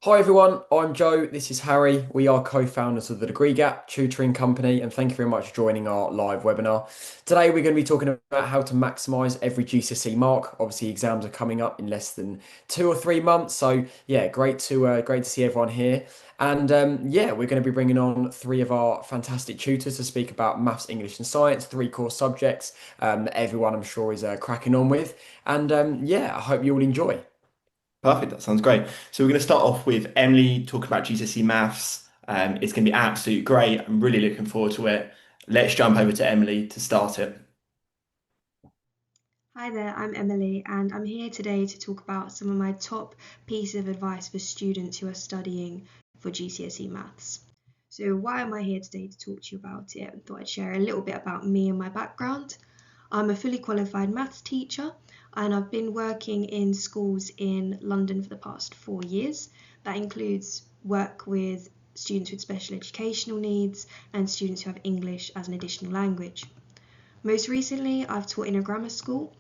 Hi everyone, I'm Joe. This is Harry. We are co-founders of the Degree Gap Tutoring Company, and thank you very much for joining our live webinar. Today we're going to be talking about how to maximise every GCSE mark. Obviously, exams are coming up in less than 2 or 3 months, so yeah, great to see everyone here. And yeah, we're going to be bringing on three of our fantastic tutors to speak about maths, English, and science, three core subjects that everyone I'm sure is cracking on with. And yeah, I hope you all enjoy. Perfect, that sounds great. So we're going to start off with Emily talking about GCSE maths. It's going to be absolutely great. I'm really looking forward to it. Let's jump over to Emily to start it. Hi there, I'm Emily, and I'm here today to talk about some of my top pieces of advice for students who are studying for GCSE Maths. So, why am I here today to talk to you about it? I thought I'd share a little bit about me and my background. I'm a fully qualified maths teacher, and I've been working in schools in London for the past 4 years. That includes work with students with special educational needs and students who have English as an additional language. Most recently, I've taught in a grammar school,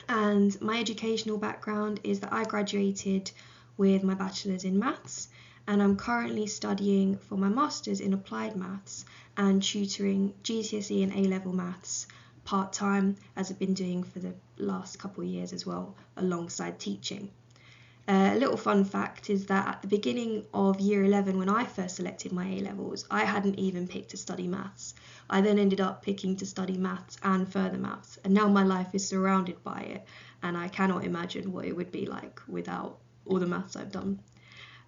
and my educational background is that I graduated with my bachelor's in maths, and I'm currently studying for my master's in applied maths and tutoring GCSE and A-level maths part-time, as I've been doing for the last couple of years as well, alongside teaching. A little fun fact is that at the beginning of year 11, when I first selected my A levels, I hadn't even picked to study maths. I then ended up picking to study maths and further maths, and now my life is surrounded by it, and I cannot imagine what it would be like without all the maths I've done.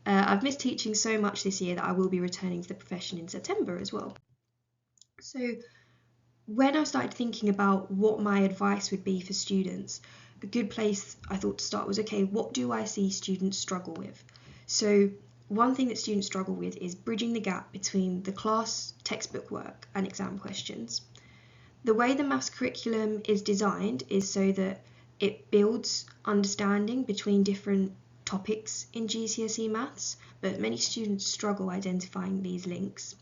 I've missed teaching so much this year that I will be returning to the profession in September as well. So, when I started thinking about what my advice would be for students, a good place I thought to start was, okay, what do I see students struggle with? So one thing that students struggle with is bridging the gap between the class textbook work and exam questions. The way the maths curriculum is designed is so that it builds understanding between different topics in GCSE maths, but many students struggle identifying these links.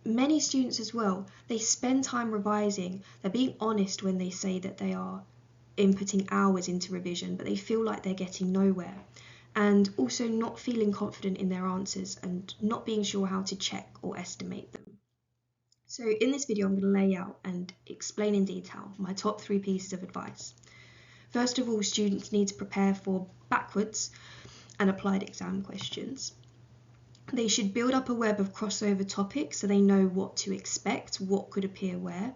Many students as well, they spend time revising. They're being honest when they say that they are inputting hours into revision, but they feel like they're getting nowhere. And also not feeling confident in their answers and not being sure how to check or estimate them. So in this video, I'm going to lay out and explain in detail my top 3 pieces of advice. First of all, students need to prepare for backwards and applied exam questions. They should build up a web of crossover topics so they know what to expect, what could appear where.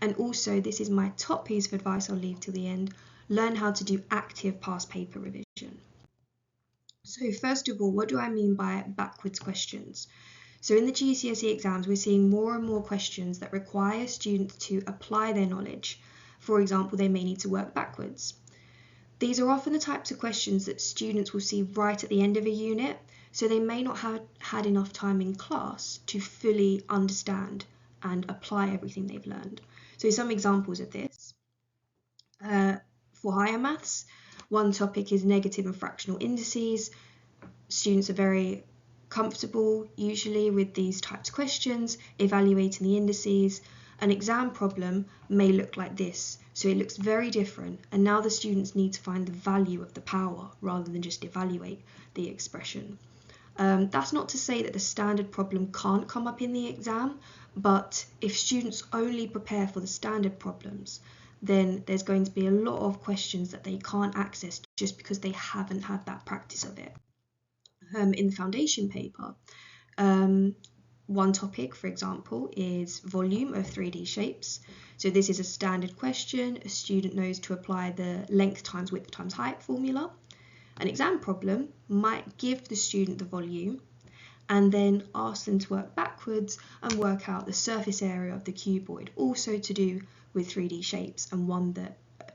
And also, this is my top piece of advice I'll leave till the end, learn how to do active past paper revision. So first of all, what do I mean by backwards questions? So in the GCSE exams, we're seeing more and more questions that require students to apply their knowledge. For example, they may need to work backwards. These are often the types of questions that students will see right at the end of a unit, so they may not have had enough time in class to fully understand and apply everything they've learned. So some examples of this. For higher maths, one topic is negative and fractional indices. Students are very comfortable usually with these types of questions, evaluating the indices. An exam problem may look like this, so it looks very different, and now the students need to find the value of the power rather than just evaluate the expression. That's not to say that the standard problem can't come up in the exam, but if students only prepare for the standard problems, then there's going to be a lot of questions that they can't access just because they haven't had that practice of it. In the foundation paper, one topic, for example, is volume of 3D shapes. So this is a standard question. A student knows to apply the length times width times height formula. An exam problem might give the student the volume and then ask them to work backwards and work out the surface area of the cuboid, also to do with 3D shapes, and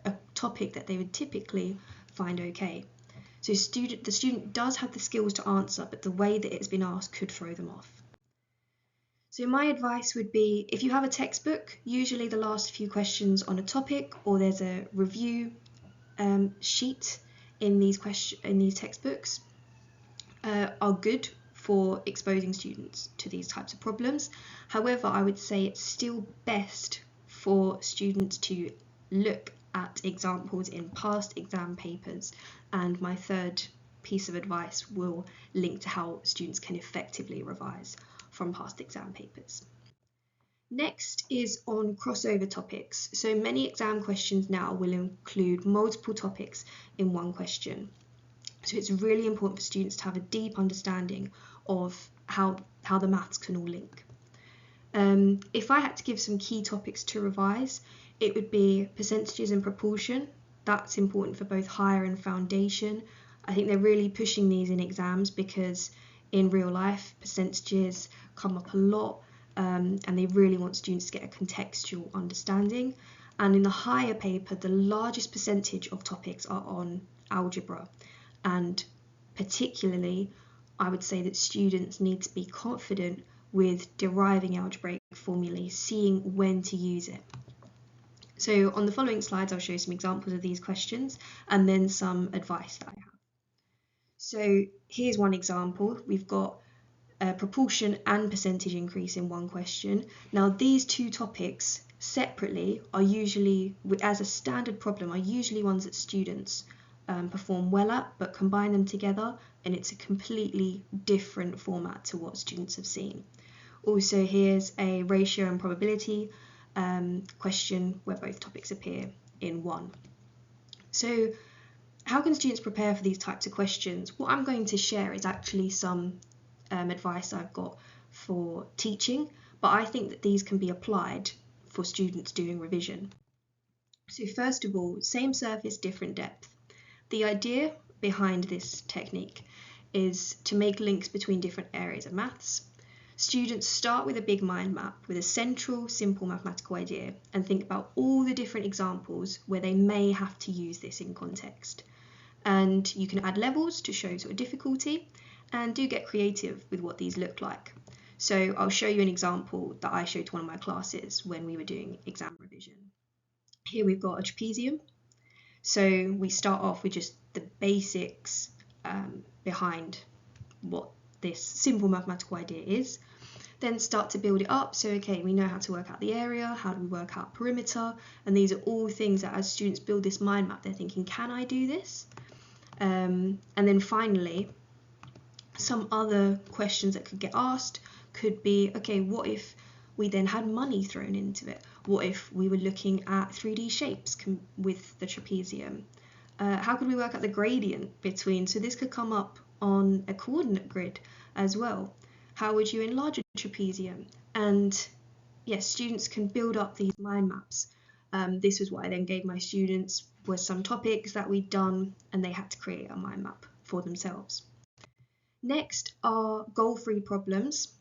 a topic that they would typically find okay. So the student does have the skills to answer, but the way that it's been asked could throw them off. So my advice would be, if you have a textbook, usually the last few questions on a topic, or there's a review sheet in these textbooks, are good for exposing students to these types of problems. However, I would say it's still best for students to look at examples in past exam papers. And my third piece of advice will link to how students can effectively revise from past exam papers. Next is on crossover topics. So many exam questions now will include multiple topics in one question. So it's really important for students to have a deep understanding of how the maths can all link. If I had to give some key topics to revise, it would be percentages and proportion. That's important for both higher and foundation. I think they're really pushing these in exams because in real life, percentages come up a lot, and they really want students to get a contextual understanding. And in the higher paper, the largest percentage of topics are on algebra. And particularly, I would say that students need to be confident with deriving algebraic formulae, seeing when to use it. So on the following slides, I'll show some examples of these questions and then some advice that I have. So here's one example. We've got a proportion and percentage increase in one question. Now these two topics separately are usually, as a standard problem, are usually ones that students perform well at, but combine them together and it's a completely different format to what students have seen. Also, here's a ratio and probability question where both topics appear in one. So how can students prepare for these types of questions? What I'm going to share is actually some advice I've got for teaching, but I think that these can be applied for students doing revision. So first of all, same surface, different depth. The idea behind this technique is to make links between different areas of maths. Students start with a big mind map with a central, simple mathematical idea and think about all the different examples where they may have to use this in context. And you can add levels to show sort of difficulty and do get creative with what these look like. So I'll show you an example that I showed to one of my classes when we were doing exam revision. Here we've got a trapezium. So we start off with just the basics behind what this simple mathematical idea is, then start to build it up. So okay, we know how to work out the area, how do we work out perimeter, and these are all things that as students build this mind map, they're thinking, can I do this? And then finally, some other questions that could get asked could be, okay, what if we then had money thrown into it? What if we were looking at 3D shapes with the trapezium? How could we work out the gradient between? So this could come up on a coordinate grid as well. How would you enlarge a trapezium? And yes, students can build up these mind maps. This was what I then gave my students, was some topics that we'd done and they had to create a mind map for themselves. Next are goal-free problems.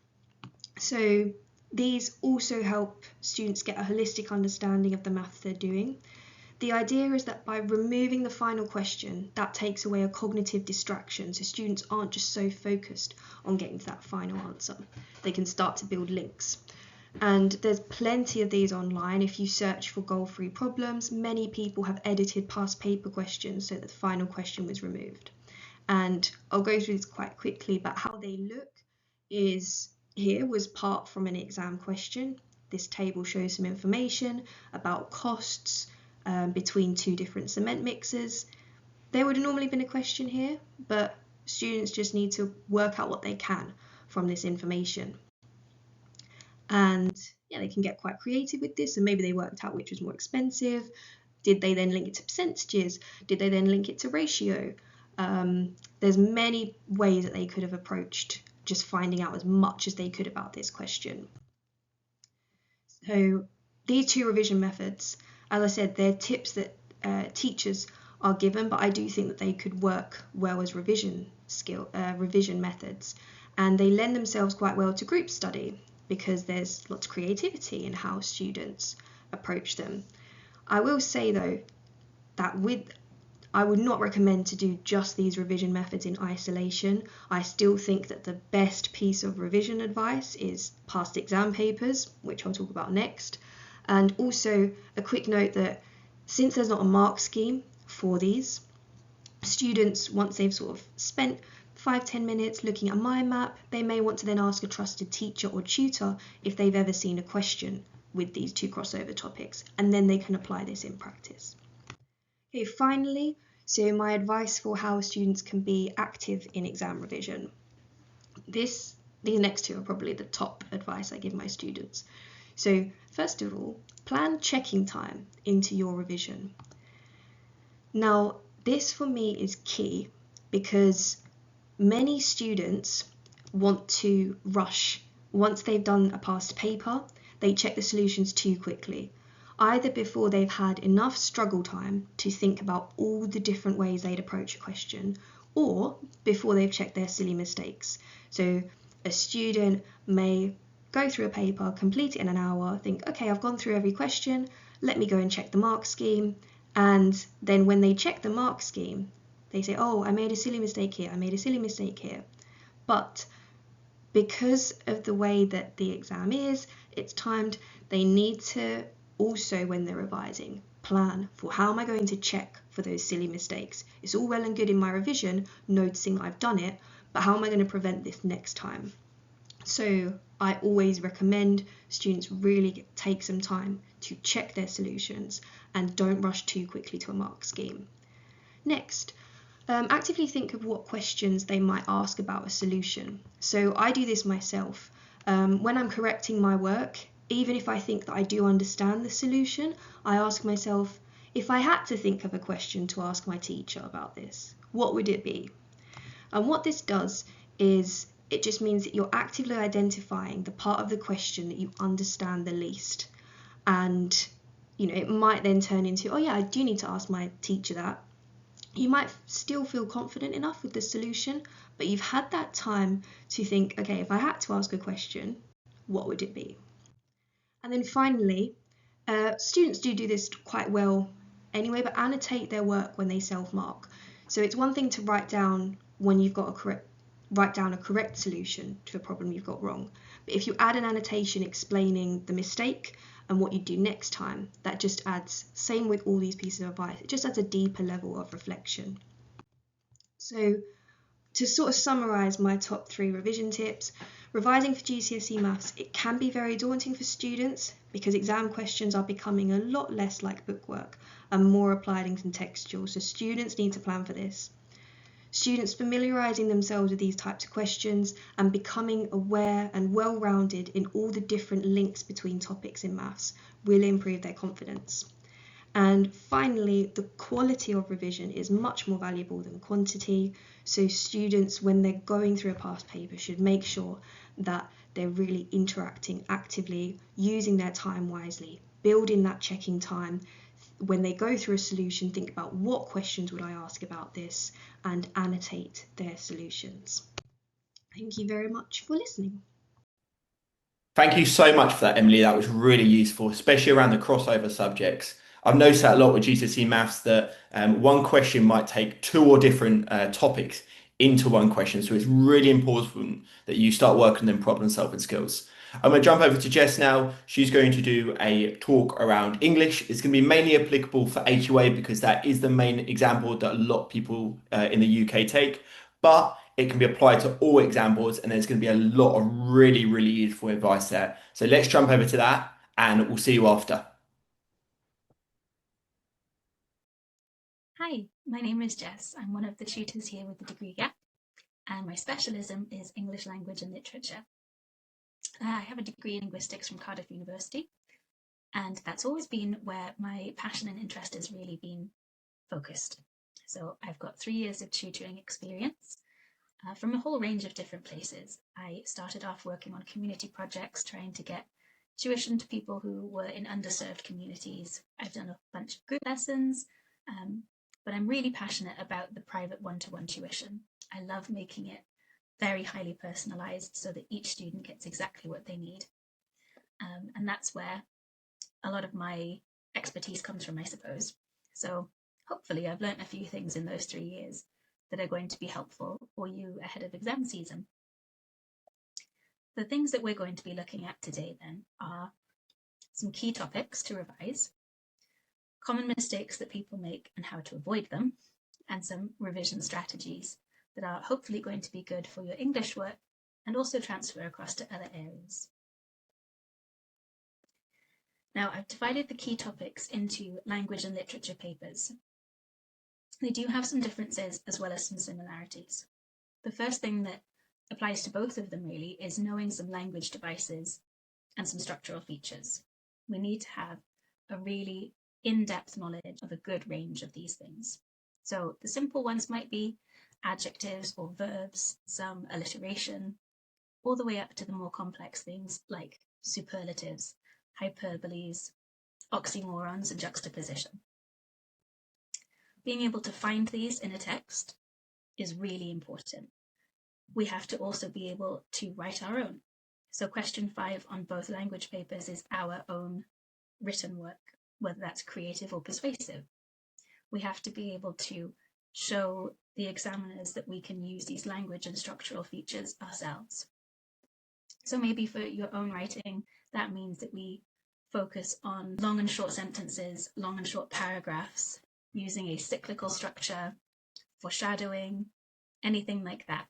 So these also help students get a holistic understanding of the maths they're doing. The idea is that by removing the final question, that takes away a cognitive distraction, so students aren't just so focused on getting to that final answer. They can start to build links. And there's plenty of these online. If you search for goal-free problems, many people have edited past paper questions so that the final question was removed. And I'll go through this quite quickly, but how they look is, here was part from an exam question. This table shows some information about costs between two different cement mixers. There would have normally been a question here, but students just need to work out what they can from this information. And yeah, they can get quite creative with this, and maybe they worked out which was more expensive. Did they then link it to percentages? Did they then link it to ratio? There's many ways that they could have approached just finding out as much as they could about this question. So these two revision methods, as I said, they're tips that teachers are given, but I do think that they could work well as revision methods, and they lend themselves quite well to group study because there's lots of creativity in how students approach them. I will say though that I would not recommend to do just these revision methods in isolation. I still think that the best piece of revision advice is past exam papers, which I'll talk about next. And also a quick note that since there's not a mark scheme for these, students, once they've sort of spent 5-10 minutes looking at a mind map, they may want to then ask a trusted teacher or tutor if they've ever seen a question with these two crossover topics, and then they can apply this in practice. Okay, finally, So my advice for how students can be active in exam revision. These next two are probably the top advice I give my students. So first of all, plan checking time into your revision. Now, this for me is key because many students want to rush. Once they've done a past paper, they check the solutions too quickly, either before they've had enough struggle time to think about all the different ways they'd approach a question, or before they've checked their silly mistakes. So a student may go through a paper, complete it in an hour, think, okay, I've gone through every question, let me go and check the mark scheme. And then when they check the mark scheme, they say, oh, I made a silly mistake here, I made a silly mistake here. But because of the way that the exam is, it's timed, they need to also, when they're revising, plan for how am I going to check for those silly mistakes. It's all well and good in my revision noticing I've done it, but how am I going to prevent this next time? So I always recommend students really take some time to check their solutions and don't rush too quickly to a mark scheme. Next, actively think of what questions they might ask about a solution. So I do this myself. When I'm correcting my work, even if I think that I do understand the solution, I ask myself, if I had to think of a question to ask my teacher about this, what would it be? And what this does is it just means that you're actively identifying the part of the question that you understand the least. And it might then turn into, oh yeah, I do need to ask my teacher that. You might still feel confident enough with the solution, but you've had that time to think, okay, if I had to ask a question, what would it be? And then finally, students do this quite well anyway, but annotate their work when they self-mark. So it's one thing to write down when you've got write down a correct solution to a problem you've got wrong. But if you add an annotation explaining the mistake and what you do next time, that just adds, same with all these pieces of advice, it just adds a deeper level of reflection. So to sort of summarise my top 3 revision tips, revising for GCSE Maths, it can be very daunting for students because exam questions are becoming a lot less like bookwork and more applied and contextual, so students need to plan for this. Students familiarising themselves with these types of questions and becoming aware and well-rounded in all the different links between topics in maths will improve their confidence. And finally, the quality of revision is much more valuable than quantity. So students, when they're going through a past paper, should make sure that they're really interacting actively, using their time wisely, building that checking time. When they go through a solution, think about what questions would I ask about this and annotate their solutions. Thank you very much for listening. Thank you so much for that, Emily. That was really useful, especially around the crossover subjects. I've noticed that a lot with GCSE maths that one question might take two or different topics into one question. So it's really important that you start working on them problem solving skills. I'm going to jump over to Jess now. She's going to do a talk around English. It's going to be mainly applicable for AQA because that is the main example that a lot of people in the UK take. But it can be applied to all exam boards, and there's going to be a lot of really, really useful advice there. So let's jump over to that, and we'll see you after. Hi, my name is Jess. I'm one of the tutors here with the degree gap, and my specialism is English language and literature. I have a degree in linguistics from Cardiff University, and that's always been where my passion and interest has really been focused. So I've got 3 years of tutoring experience from a whole range of different places. I started off working on community projects, trying to get tuition to people who were in underserved communities. I've done a bunch of group lessons, but I'm really passionate about the private one-to-one tuition. I love making it very highly personalised so that each student gets exactly what they need. And that's where a lot of my expertise comes from, I suppose. So hopefully I've learnt a few things in those 3 years that are going to be helpful for you ahead of exam season. The things that we're going to be looking at today then are some key topics to revise, common mistakes that people make and how to avoid them, and some revision strategies that are hopefully going to be good for your English work and also transfer across to other areas. Now, I've divided the key topics into language and literature papers. They do have some differences as well as some similarities. The first thing that applies to both of them really is knowing some language devices and some structural features. We need to have a really in-depth knowledge of a good range of these things. So the simple ones might be adjectives or verbs, some alliteration, all the way up to the more complex things like superlatives, hyperboles, oxymorons, and juxtaposition. Being able to find these in a text is really important. We have to also be able to write our own. So question 5 on both language papers is our own written work, whether that's creative or persuasive. We have to be able to show the examiners that we can use these language and structural features ourselves. So maybe for your own writing, that means that we focus on long and short sentences, long and short paragraphs, using a cyclical structure, foreshadowing, anything like that.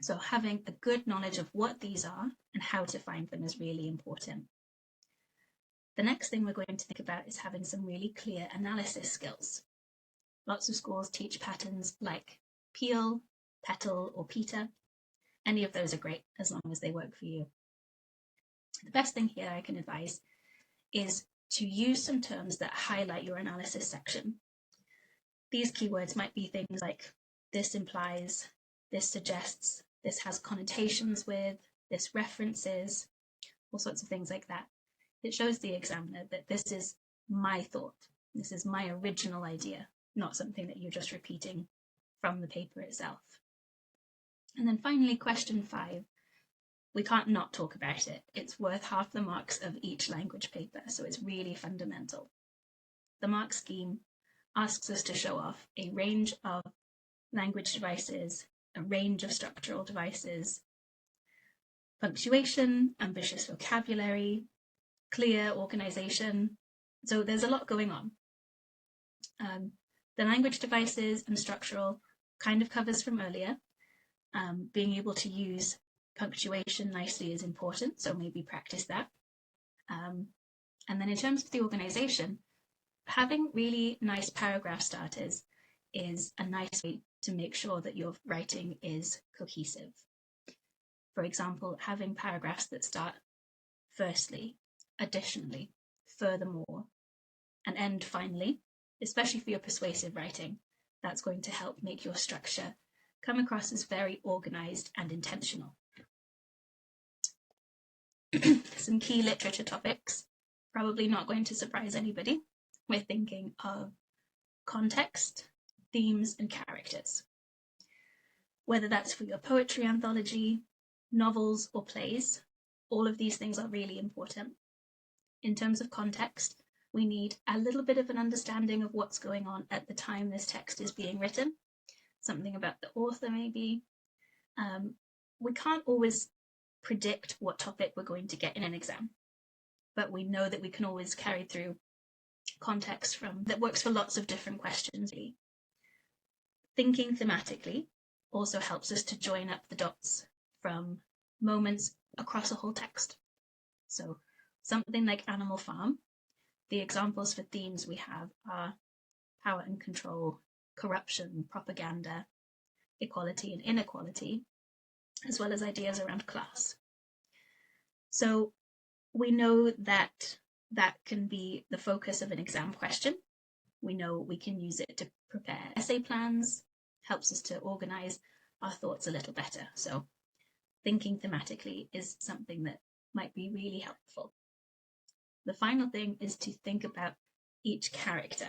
So having a good knowledge of what these are and how to find them is really important. The next thing we're going to think about is having some really clear analysis skills. Lots of schools teach patterns like peel, petal, or Peter. Any of those are great as long as they work for you. The best thing here I can advise is to use some terms that highlight your analysis section. These keywords might be things like this implies, this suggests, this has connotations with, this references, all sorts of things like that. It shows the examiner that this is my thought, this is my original idea, not something that you're just repeating from the paper itself. And then finally, question 5, we can't not talk about it. It's worth half the marks of each language paper, so it's really fundamental. The mark scheme asks us to show off a range of language devices, a range of structural devices, punctuation, ambitious vocabulary, clear organization. So there's a lot going on. The language devices and structural kind of covers from earlier. Being able to use punctuation nicely is important, so maybe practice that. And then in terms of the organization, having really nice paragraph starters is a nice way to make sure that your writing is cohesive. For example, having paragraphs that start firstly, additionally, furthermore, and end finally, especially for your persuasive writing, that's going to help make your structure come across as very organized and intentional. Some key literature topics, probably not going to surprise anybody. We're thinking of context, themes, and characters. Whether that's for your poetry anthology, novels, or plays, all of these things are really important. In terms of context, we need a little bit of an understanding of what's going on at the time this text is being written, something about the author maybe. We can't always predict what topic we're going to get in an exam, but we know that we can always carry through context that works for lots of different questions. Thinking thematically also helps us to join up the dots from moments across a whole text. So something like Animal Farm, the examples for themes we have are power and control, corruption, propaganda, equality and inequality, as well as ideas around class. So we know that that can be the focus of an exam question. We know we can use it to prepare essay plans, helps us to organize our thoughts a little better. So thinking thematically is something that might be really helpful. The final thing is to think about each character.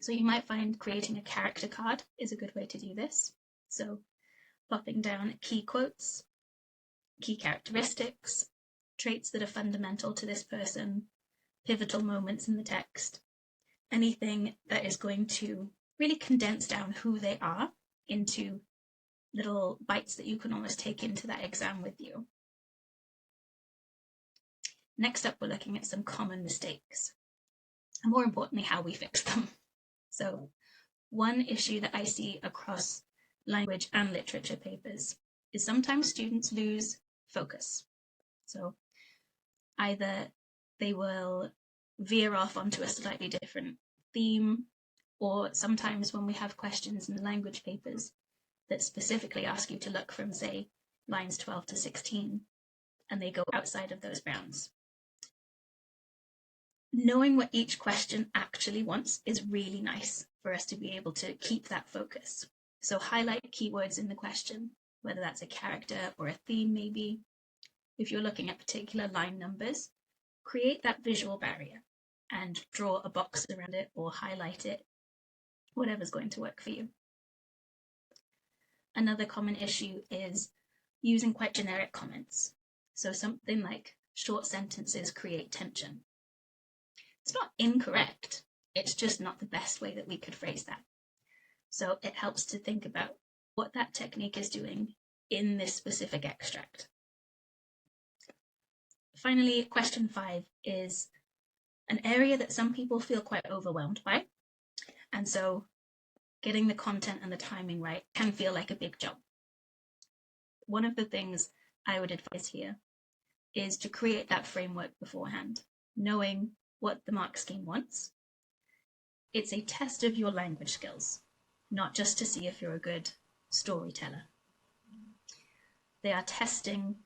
So you might find creating a character card is a good way to do this. So plopping down key quotes, key characteristics, traits that are fundamental to this person, pivotal moments in the text, anything that is going to really condense down who they are into little bites that you can almost take into that exam with you. Next up, we're looking at some common mistakes, and more importantly, how we fix them. So one issue that I see across language and literature papers is sometimes students lose focus. So either they will veer off onto a slightly different theme, Or sometimes when we have questions in the language papers that specifically ask you to look from, say, lines 12 to 16, and they go outside of those bounds. Knowing what each question actually wants is really nice for us to be able to keep that focus. So highlight keywords in the question, whether that's a character or a theme maybe. If you're looking at particular line numbers, create that visual barrier and draw a box around it or highlight it, whatever's going to work for you. Another common issue is using quite generic comments. So something like short sentences create tension. It's not incorrect, it's just not the best way that we could phrase that. So it helps to think about what that technique is doing in this specific extract. Finally, question 5 is an area that some people feel quite overwhelmed by. And so getting the content and the timing right can feel like a big job. One of the things I would advise here is to create that framework beforehand, knowing what the mark scheme wants. It's a test of your language skills, not just to see if you're a good storyteller. They are testing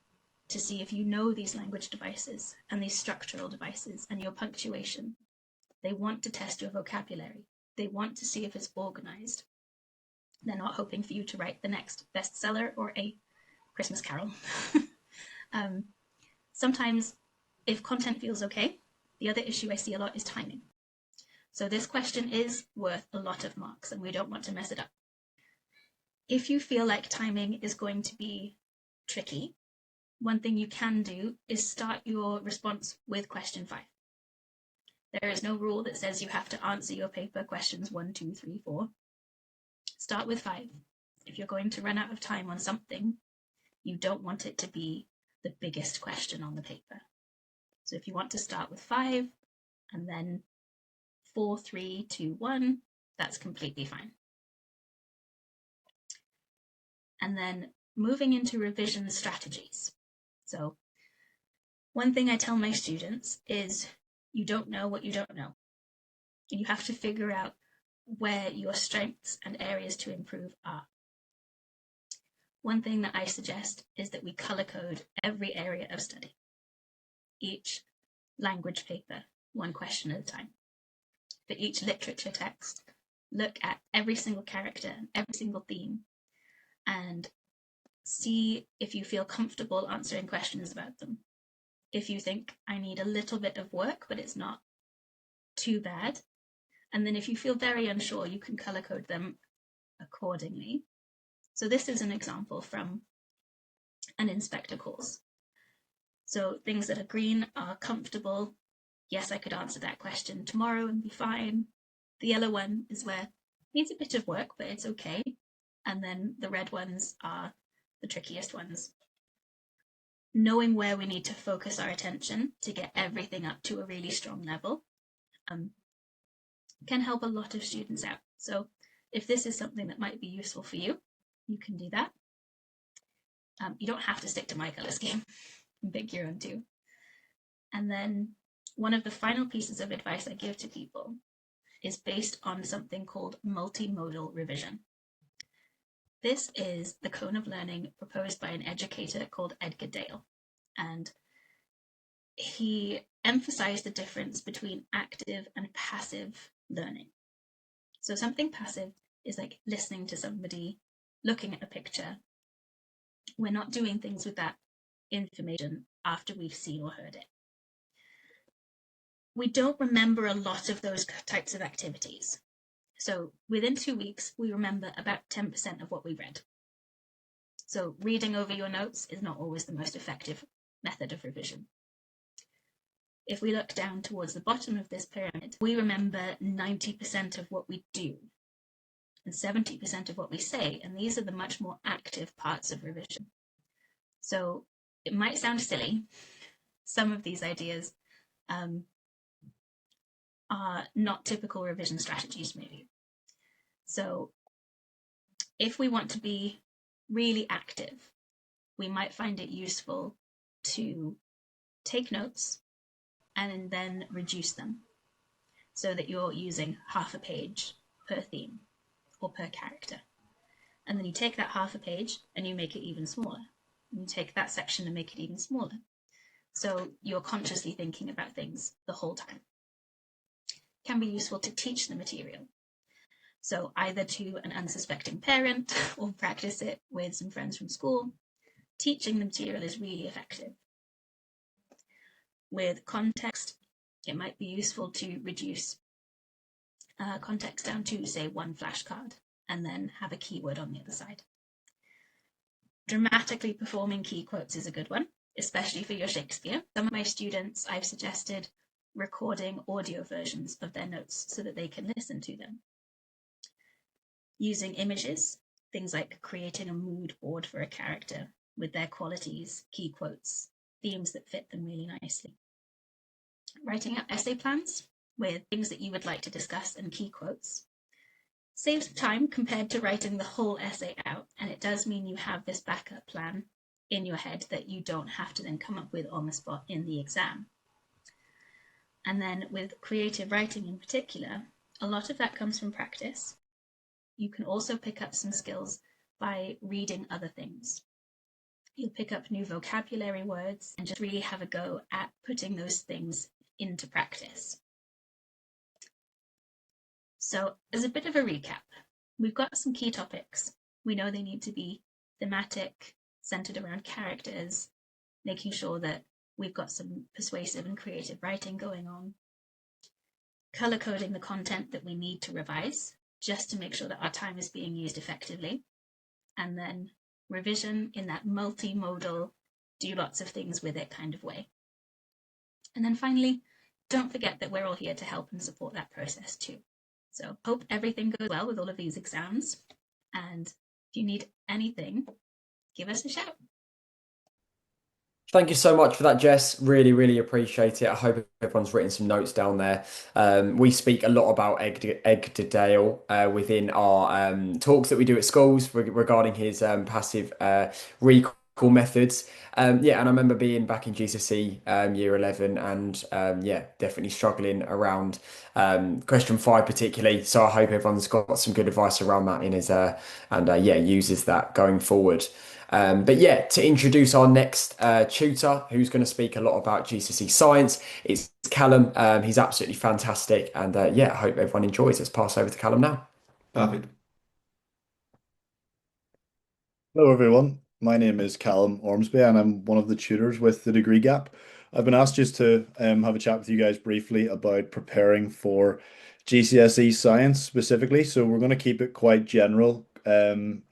to see if you know these language devices and these structural devices and your punctuation. They want to test your vocabulary. They want to see if it's organized. They're not hoping for you to write the next bestseller or a Christmas carol. Sometimes, if content feels okay, the other issue I see a lot is timing. So this question is worth a lot of marks and we don't want to mess it up. If you feel like timing is going to be tricky, one thing you can do is start your response with question 5. There is no rule that says you have to answer your paper questions 1, 2, 3, 4. Start with 5. If you're going to run out of time on something, you don't want it to be the biggest question on the paper. So if you want to start with 5 and then 4, 3, 2, 1, that's completely fine. And then moving into revision strategies. So one thing I tell my students is you don't know what you don't know. And you have to figure out where your strengths and areas to improve are. One thing that I suggest is that we color code every area of study. Each language paper, one question at a time. For each literature text, look at every single character, every single theme, and see if you feel comfortable answering questions about them. If you think I need a little bit of work, but it's not too bad. And then if you feel very unsure, you can color code them accordingly. So this is an example from an inspector course. So things that are green are comfortable. Yes, I could answer that question tomorrow and be fine. The yellow one is where it needs a bit of work, but it's okay. And then the red ones are the trickiest ones. Knowing where we need to focus our attention to get everything up to a really strong level can help a lot of students out. So if this is something that might be useful for you, you can do that. You don't have to stick to my color scheme. Pick your own too. And then one of the final pieces of advice I give to people is based on something called multimodal revision. This is the cone of learning proposed by an educator called Edgar Dale. And he emphasized the difference between active and passive learning. So something passive is like listening to somebody, looking at a picture. We're not doing things with that information after we've seen or heard it. We don't remember a lot of those types of activities. So within 2 weeks, we remember about 10% of what we read. So reading over your notes is not always the most effective method of revision. If we look down towards the bottom of this pyramid, we remember 90% of what we do and 70% of what we say, and these are the much more active parts of revision. So it might sound silly, some of these ideas are not typical revision strategies maybe. So if we want to be really active, we might find it useful to take notes and then reduce them so that you're using half a page per theme or per character. And then you take that half a page and you make it even smaller. And you take that section and make it even smaller. So you're consciously thinking about things the whole time. It can be useful to teach the material. So either to an unsuspecting parent or practice it with some friends from school. Teaching the material is really effective. With context, it might be useful to reduce context down to, say, one flashcard and then have a keyword on the other side. Dramatically performing key quotes is a good one, especially for your Shakespeare. Some of my students, I've suggested recording audio versions of their notes so that they can listen to them. Using images, things like creating a mood board for a character with their qualities, key quotes, themes that fit them really nicely. Writing out essay plans with things that you would like to discuss and key quotes. Saves time compared to writing the whole essay out, and it does mean you have this backup plan in your head that you don't have to then come up with on the spot in the exam. And then with creative writing in particular, a lot of that comes from practice. You can also pick up some skills by reading other things. You'll pick up new vocabulary words and just really have a go at putting those things into practice. So as a bit of a recap, we've got some key topics. We know they need to be thematic, centered around characters, making sure that we've got some persuasive and creative writing going on. Color coding the content that we need to revise, just to make sure that our time is being used effectively. And then revision in that multimodal, do lots of things with it kind of way. And then finally, don't forget that we're all here to help and support that process too. So hope everything goes well with all of these exams. And if you need anything, give us a shout. Thank you so much for that, Jess. Really, really appreciate it. I hope everyone's written some notes down there. We speak a lot about Egg within our talks that we do at schools regarding his passive recall methods. Yeah, and I remember being back in GCSE year 11 and yeah, definitely struggling around question 5 particularly. So I hope everyone's got some good advice around that in his and yeah, uses that going forward. But yeah, to introduce our next tutor, who's going to speak a lot about GCSE science, it's Callum. He's absolutely fantastic, and yeah, I hope everyone enjoys. Let's pass over to Callum now. Perfect. Hello, everyone. My name is Callum Ormsby, and I'm one of the tutors with the Degree Gap. I've been asked just to have a chat with you guys briefly about preparing for GCSE science specifically. So we're going to keep it quite general,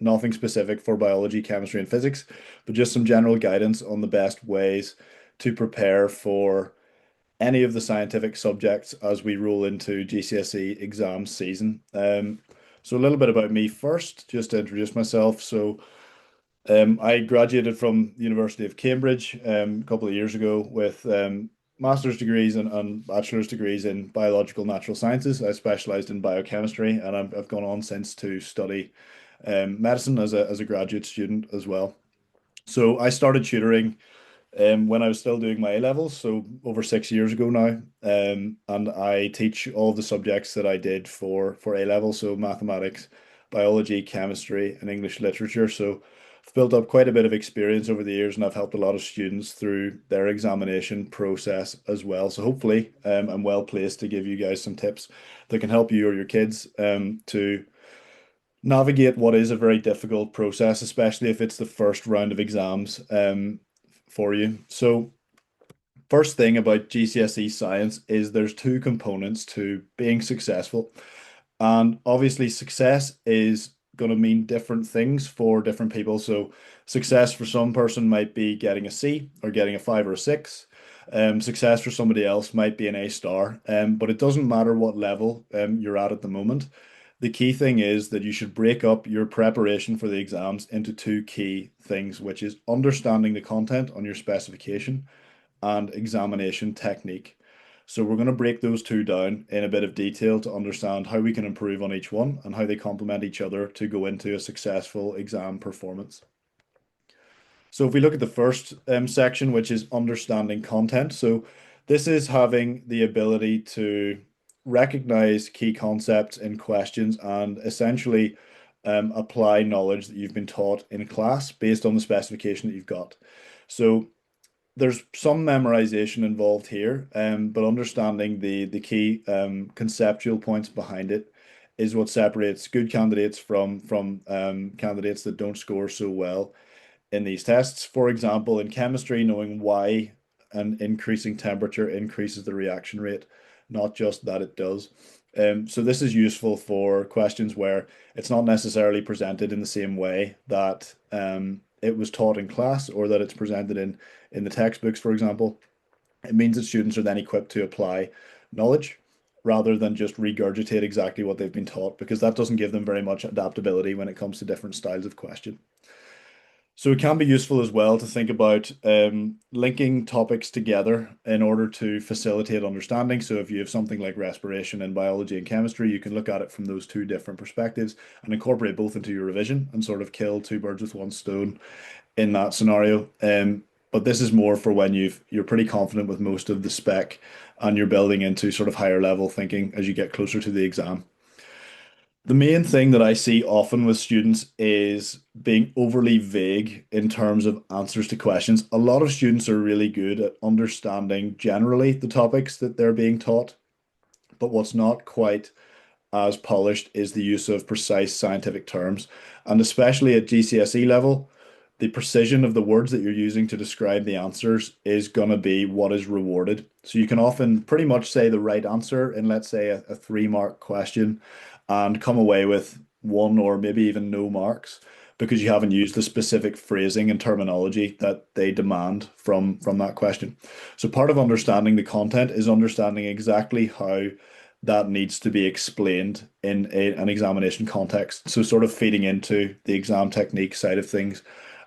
nothing specific for biology, chemistry, and physics, but just some general guidance on the best ways to prepare for any of the scientific subjects as we roll into GCSE exam season. So a little bit about me first, just to introduce myself. So I graduated from the University of Cambridge a couple of years ago with master's degrees and bachelor's degrees in biological natural sciences. I specialized in biochemistry, and I've gone on since to study medicine as a graduate student as well. So I started tutoring when I was still doing my A levels, so over 6 years ago now. And I teach all of the subjects that I did for A level, so mathematics, biology, chemistry, and English literature. So I've built up quite a bit of experience over the years, and I've helped a lot of students through their examination process as well. So hopefully, I'm well placed to give you guys some tips that can help you or your kids to navigate what is a very difficult process, especially if it's the first round of exams for you. So, first thing about GCSE science is there's two components to being successful. And obviously, success is going to mean different things for different people. So, success for some person might be getting a C or getting a 5 or a 6. Success for somebody else might be an A star. But it doesn't matter what level you're at the moment. The key thing is that you should break up your preparation for the exams into two key things, which is understanding the content on your specification and examination technique. So we're going to break those two down in a bit of detail to understand how we can improve on each one and how they complement each other to go into a successful exam performance. So if we look at the first section, which is understanding content. So this is having the ability to recognize key concepts in questions and essentially apply knowledge that you've been taught in class based on the specification that you've got. So there's some memorization involved here, but understanding the key conceptual points behind it is what separates good candidates from candidates that don't score so well in these tests. For example, in chemistry, knowing why an increasing temperature increases the reaction rate, not just that it does. So this is useful for questions where it's not necessarily presented in the same way that it was taught in class or that it's presented in the textbooks, for example. It means that students are then equipped to apply knowledge rather than just regurgitate exactly what they've been taught, because that doesn't give them very much adaptability when it comes to different styles of question. So it can be useful as well to think about linking topics together in order to facilitate understanding. So if you have something like respiration in biology and chemistry, you can look at it from those two different perspectives and incorporate both into your revision and sort of kill two birds with one stone in that scenario. But this is more for when you're pretty confident with most of the spec and you're building into sort of higher level thinking as you get closer to the exam. The main thing that I see often with students is being overly vague in terms of answers to questions. A lot of students are really good at understanding generally the topics that they're being taught, but what's not quite as polished is the use of precise scientific terms. And especially at GCSE level, the precision of the words that you're using to describe the answers is going to be what is rewarded. So you can often pretty much say the right answer in, let's say, a 3 mark question and come away with 1 or maybe even no marks because you haven't used the specific phrasing and terminology that they demand from that question. So part of understanding the content is understanding exactly how that needs to be explained in an examination context. So sort of feeding into the exam technique side of things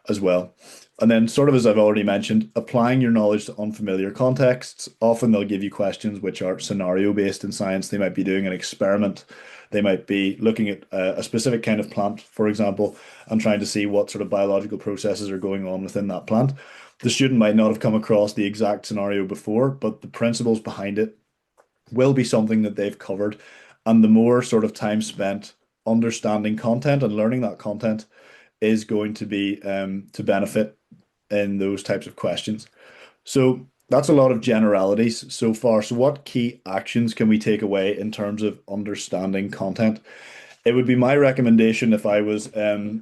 as well. And then, sort of as I've already mentioned, applying your knowledge to unfamiliar contexts. Often they'll give you questions which are scenario based in science. They might be doing an experiment. They might be looking at a specific kind of plant, for example, and trying to see what sort of biological processes are going on within that plant. The student might not have come across the exact scenario before, but the principles behind it will be something that they've covered. And the more sort of time spent understanding content and learning that content is going to be to benefit in those types of questions. So that's a lot of generalities so far. So what key actions can we take away in terms of understanding content? It would be my recommendation if I was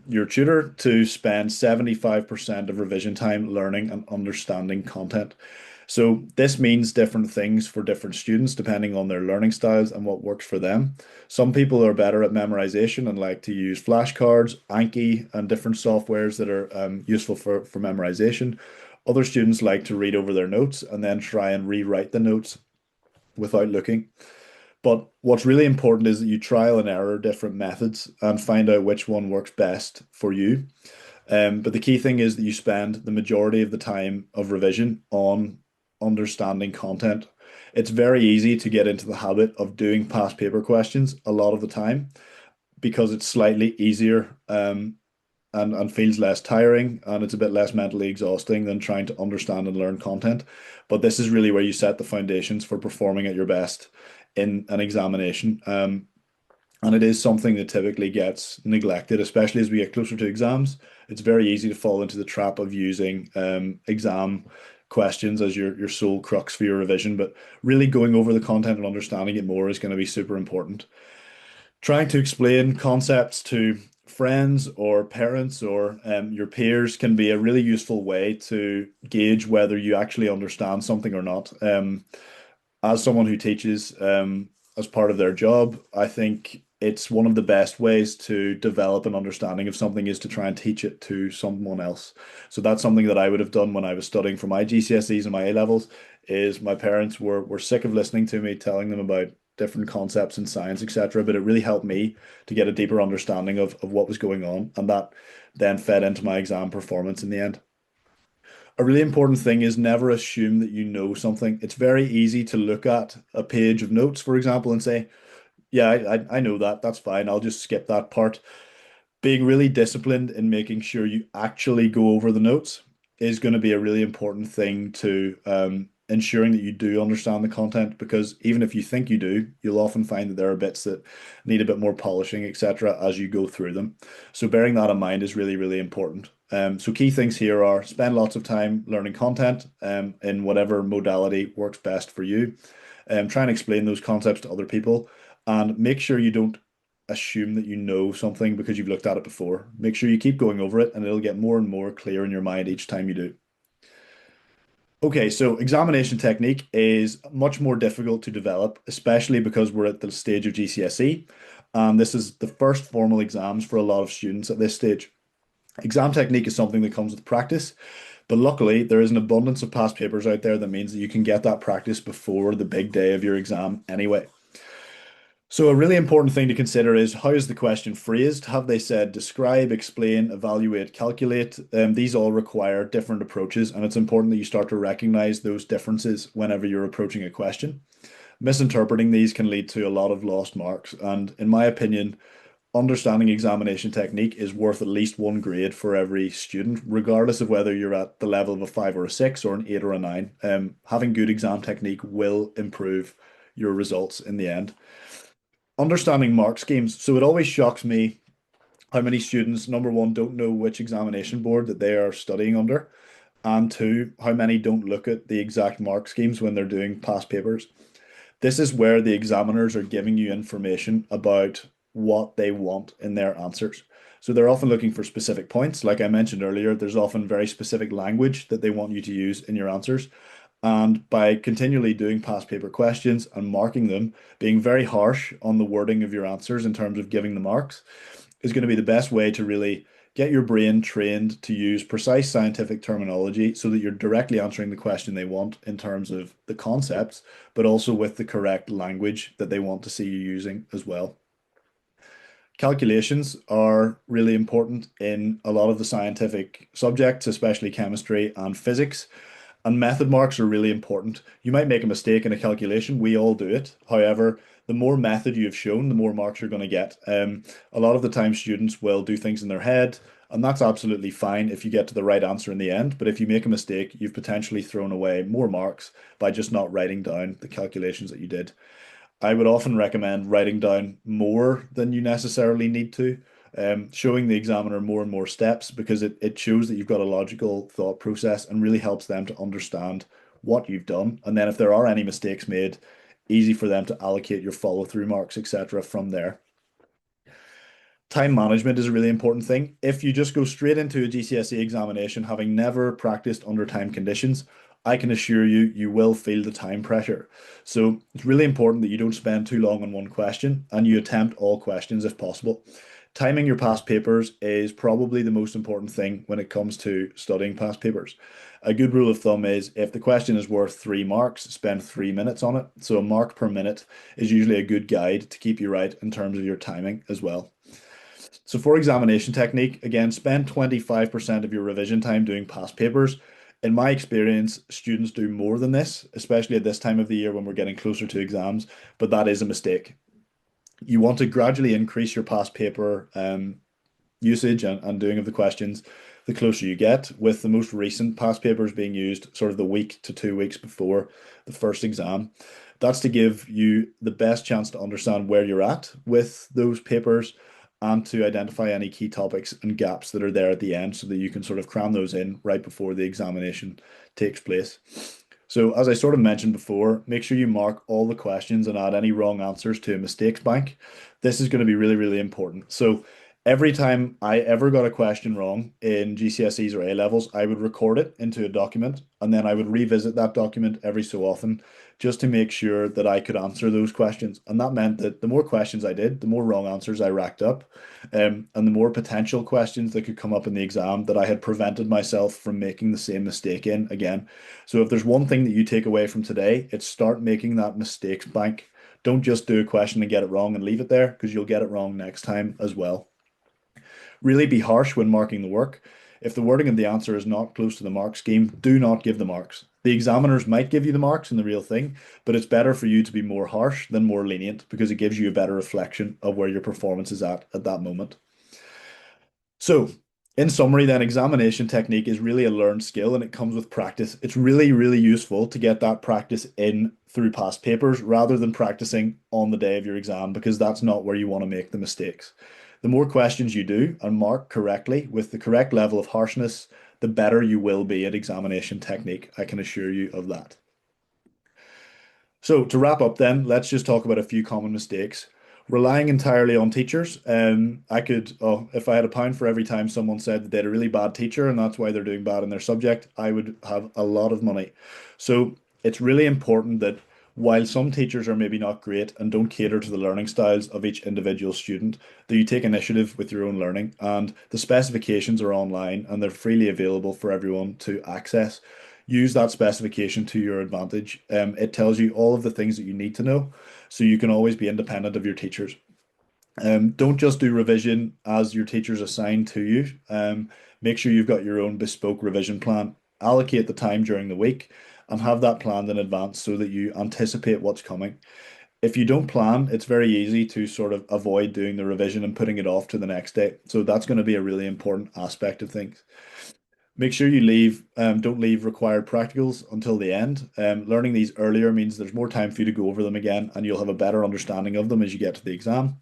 your tutor to spend 75% of revision time learning and understanding content. So this means different things for different students depending on their learning styles and what works for them. Some people are better at memorization and like to use flashcards, Anki, and different softwares that are useful for memorization. Other students like to read over their notes and then try and rewrite the notes without looking. But what's really important is that you trial and error different methods and find out which one works best for you. But the key thing is that you spend the majority of the time of revision on understanding content. It's very easy to get into the habit of doing past paper questions a lot of the time because it's slightly easier and feels less tiring and it's a bit less mentally exhausting than trying to understand and learn content. But this is really where you set the foundations for performing at your best in an examination. And it is something that typically gets neglected, especially as we get closer to exams. It's very easy to fall into the trap of using exam questions as your sole crux for your revision, but really going over the content and understanding it more is going to be super important. Trying to explain concepts to friends or parents or your peers can be a really useful way to gauge whether you actually understand something or not. As someone who teaches as part of their job, I think it's one of the best ways to develop an understanding of something is to try and teach it to someone else. So that's something that I would have done when I was studying for my GCSEs and my A levels, is my parents were sick of listening to me telling them about different concepts in science, etc. But it really helped me to get a deeper understanding of what was going on. And that then fed into my exam performance in the end. A really important thing is never assume that you know something. It's very easy to look at a page of notes, for example, and say, yeah, I know that. That's fine. I'll just skip that part. Being really disciplined in making sure you actually go over the notes is going to be a really important thing to ensuring that you do understand the content, because even if you think you do, you'll often find that there are bits that need a bit more polishing, etc., as you go through them. So bearing that in mind is really, really important. So key things here are spend lots of time learning content in whatever modality works best for you. Try and explain those concepts to other people, and make sure you don't assume that you know something because you've looked at it before. Make sure you keep going over it, and it'll get more and more clear in your mind each time you do. Okay, so examination technique is much more difficult to develop, especially because we're at the stage of GCSE, and this is the first formal exams for a lot of students at this stage. Exam technique is something that comes with practice, but luckily there is an abundance of past papers out there that means that you can get that practice before the big day of your exam anyway. So a really important thing to consider is, how is the question phrased? Have they said describe, explain, evaluate, calculate? These all require different approaches, and it's important that you start to recognize those differences whenever you're approaching a question. Misinterpreting these can lead to a lot of lost marks, and in my opinion, understanding examination technique is worth at least one grade for every student, regardless of whether you're at the level of a 5 or a 6 or an 8 or a 9. Having good exam technique will improve your results in the end. Understanding mark schemes. So it always shocks me how many students, number one, don't know which examination board that they are studying under, and two, how many don't look at the exact mark schemes when they're doing past papers. This is where the examiners are giving you information about what they want in their answers. So they're often looking for specific points. Like I mentioned earlier, there's often very specific language that they want you to use in your answers. And by continually doing past paper questions and marking them, being very harsh on the wording of your answers in terms of giving the marks is going to be the best way to really get your brain trained to use precise scientific terminology so that you're directly answering the question they want in terms of the concepts, but also with the correct language that they want to see you using as well. Calculations are really important in a lot of the scientific subjects, especially chemistry and physics. And method marks are really important. You might make a mistake in a calculation. We all do it. However, the more method you have shown, the more marks you're going to get. A lot of the time, students will do things in their head, and that's absolutely fine if you get to the right answer in the end. But if you make a mistake, you've potentially thrown away more marks by just not writing down the calculations that you did. I would often recommend writing down more than you necessarily need to, showing the examiner more and more steps, because it shows that you've got a logical thought process and really helps them to understand what you've done. And then if there are any mistakes made, easy for them to allocate your follow-through marks, etc. from there. Time management is a really important thing. If you just go straight into a GCSE examination having never practiced under time conditions, I can assure you, you will feel the time pressure. So it's really important that you don't spend too long on one question and you attempt all questions if possible. Timing your past papers is probably the most important thing when it comes to studying past papers. A good rule of thumb is, if the question is worth 3 marks, spend 3 minutes on it. So a mark per minute is usually a good guide to keep you right in terms of your timing as well. So for examination technique, again, spend 25% of your revision time doing past papers. In my experience, students do more than this, especially at this time of the year when we're getting closer to exams, but that is a mistake. You want to gradually increase your past paper usage and doing of the questions the closer you get, with the most recent past papers being used sort of the week to 2 weeks before the first exam. That's to give you the best chance to understand where you're at with those papers and to identify any key topics and gaps that are there at the end so that you can sort of cram those in right before the examination takes place. So as I sort of mentioned before, make sure you mark all the questions and add any wrong answers to a mistakes bank. This is going to be really, really important. So every time I ever got a question wrong in GCSEs or A levels, I would record it into a document, and then I would revisit that document every so often just to make sure that I could answer those questions. And that meant that the more questions I did, the more wrong answers I racked up, and the more potential questions that could come up in the exam that I had prevented myself from making the same mistake in again. So if there's one thing that you take away from today, it's start making that mistakes bank. Don't just do a question and get it wrong and leave it there, because you'll get it wrong next time as well. Really be harsh when marking the work. If the wording of the answer is not close to the mark scheme, do not give the marks. The examiners might give you the marks in the real thing, but it's better for you to be more harsh than more lenient, because it gives you a better reflection of where your performance is at that moment. So, In summary, then, examination technique is really a learned skill and it comes with practice. It's really, really useful to get that practice in through past papers rather than practicing on the day of your exam because that's not where you want to make the mistakes. The more questions you do and mark correctly with the correct level of harshness, the better you will be at examination technique. I can assure you of that. So to wrap up then, let's just talk about a few common mistakes. Relying entirely on teachers. If I had a pound for every time someone said that they had a really bad teacher and that's why they're doing bad in their subject, I would have a lot of money. So it's really important that while some teachers are maybe not great and don't cater to the learning styles of each individual student, that you take initiative with your own learning and the specifications are online and they're freely available for everyone to access. Use that specification to your advantage. It tells you all of the things that you need to know, so you can always be independent of your teachers. Don't just do revision as your teachers assign to you. Make sure you've got your own bespoke revision plan. Allocate the time during the week and have that planned in advance so that you anticipate what's coming. If you don't plan, it's very easy to sort of avoid doing the revision and putting it off to the next day. So that's going to be a really important aspect of things. Make sure you don't leave required practicals until the end. Learning these earlier means there's more time for you to go over them again, and you'll have a better understanding of them as you get to the exam.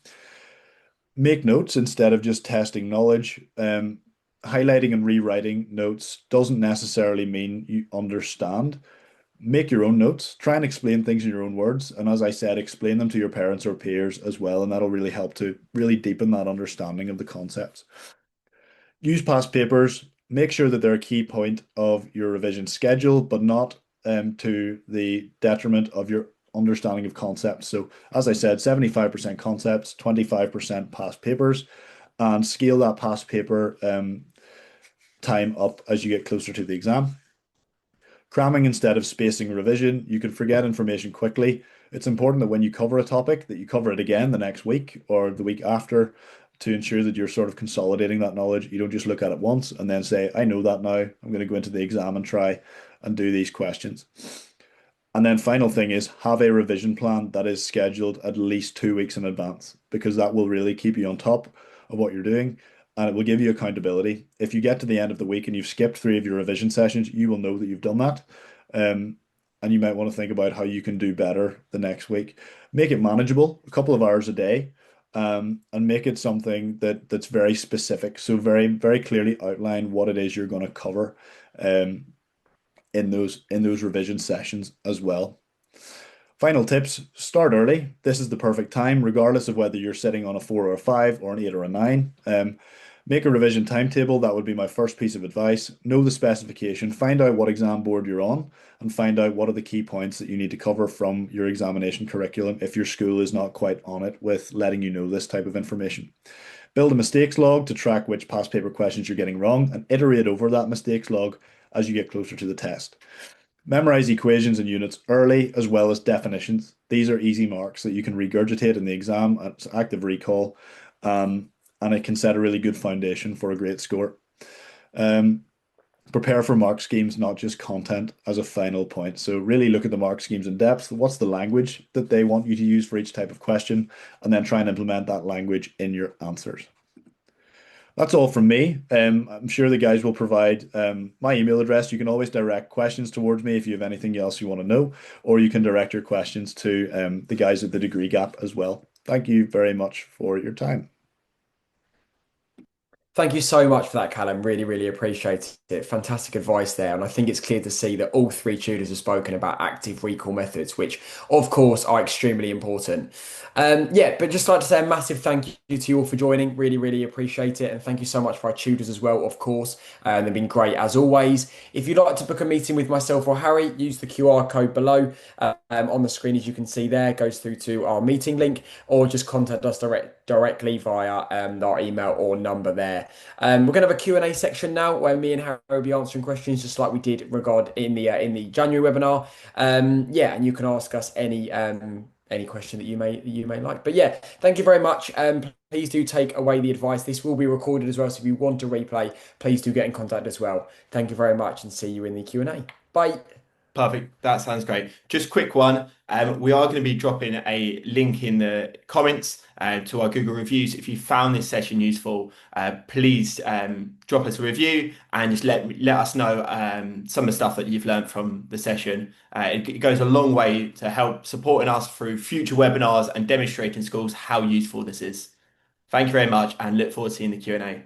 Make notes instead of just testing knowledge. Highlighting and rewriting notes doesn't necessarily mean you understand. Make your own notes. Try and explain things in your own words. And as I said, explain them to your parents or peers as well, and that'll really help to really deepen that understanding of the concepts. Use past papers. Make sure that they're a key point of your revision schedule, but not to the detriment of your understanding of concepts. So, as I said, 75% concepts, 25% past papers, and scale that past paper time up as you get closer to the exam. Cramming instead of spacing revision. You can forget information quickly. It's important that when you cover a topic, that you cover it again the next week or the week after to ensure that you're sort of consolidating that knowledge. You don't just look at it once and then say, I know that now. I'm going to go into the exam and try and do these questions. And then final thing is have a revision plan that is scheduled at least 2 weeks in advance because that will really keep you on top of what you're doing and it will give you accountability. If you get to the end of the week and you've skipped 3 of your revision sessions, you will know that you've done that. And you might want to think about how you can do better the next week. Make it manageable, a couple of hours a day, and make it something that's very specific. So very, very clearly outline what it is you're going to cover in those revision sessions as well. Final tips, start early. This is the perfect time, regardless of whether you're sitting on a 4 or a 5 or an 8 or a 9. Make a revision timetable. That would be my first piece of advice. Know the specification, find out what exam board you're on, and find out what are the key points that you need to cover from your examination curriculum if your school is not quite on it with letting you know this type of information. Build a mistakes log to track which past paper questions you're getting wrong and iterate over that mistakes log as you get closer to the test. Memorize equations and units early as well as definitions. These are easy marks that you can regurgitate in the exam. It's active recall, and it can set a really good foundation for a great score. Prepare for mark schemes, not just content, as a final point. So really look at the mark schemes in depth. What's the language that they want you to use for each type of question, and then try and implement that language in your answers. That's all from me. I'm sure the guys will provide my email address. You can always direct questions towards me if you have anything else you want to know, or you can direct your questions to the guys at the Degree Gap as well. Thank you very much for your time. Thank you so much for that, Callum. Really, really appreciate it. Fantastic advice there. And I think it's clear to see that all three tutors have spoken about active recall methods, which of course are extremely important. Yeah, but just like to say a massive thank you to you all for joining. Really, really appreciate it. And thank you so much for our tutors as well, of course. They've been great as always. If you'd like to book a meeting with myself or Harry, use the QR code below on the screen, as you can see there, goes through to our meeting link, or just contact us directly via our email or number there. We're going to have a Q&A section now where me and Harry will be answering questions just like we did in the January webinar. Yeah, and you can ask us any question that you may like. But yeah, thank you very much. Please do take away the advice. This will be recorded as well, so if you want to replay, please do get in contact as well. Thank you very much and see you in the Q&A. Bye. Perfect. That sounds great. Just quick one. We are going to be dropping a link in the comments to our Google reviews. If you found this session useful, please drop us a review and just let us know some of the stuff that you've learned from the session. It goes a long way to help supporting us through future webinars and demonstrating schools how useful this is. Thank you very much and look forward to seeing the Q&A.